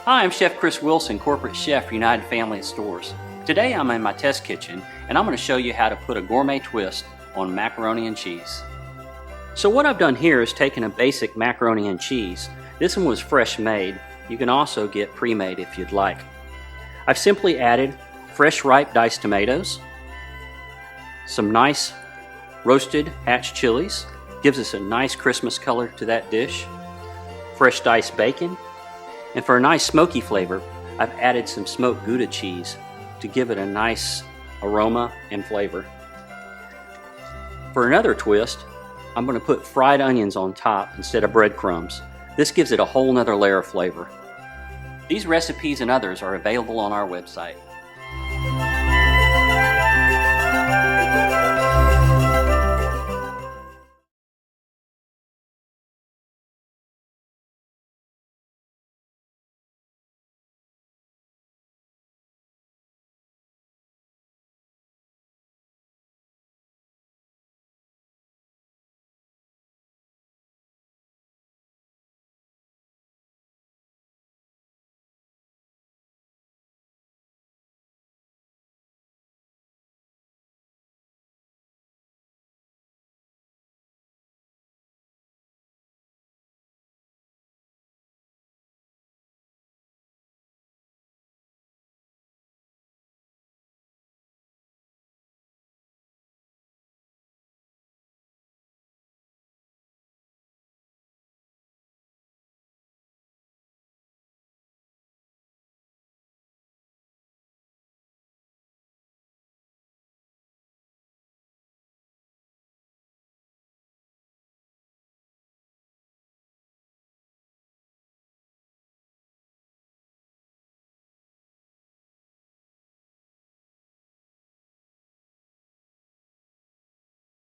Hi, I'm Chef Chris Wilson, Corporate Chef for United Family of Stores. Today I'm in my test kitchen and I'm going to show you how to put a gourmet twist on macaroni and cheese. So what I've done here is taken a basic macaroni and cheese. This one was fresh made. You can also get pre-made if you'd like. I've simply added fresh ripe diced tomatoes, some nice roasted hatch chilies, gives us a nice Christmas color to that dish, fresh diced bacon, and for a nice smoky flavor, I've added some smoked gouda cheese to give it a nice aroma and flavor. For another twist, I'm going to put fried onions on top instead of breadcrumbs. This gives it a whole nother layer of flavor. These recipes and others are available on our website.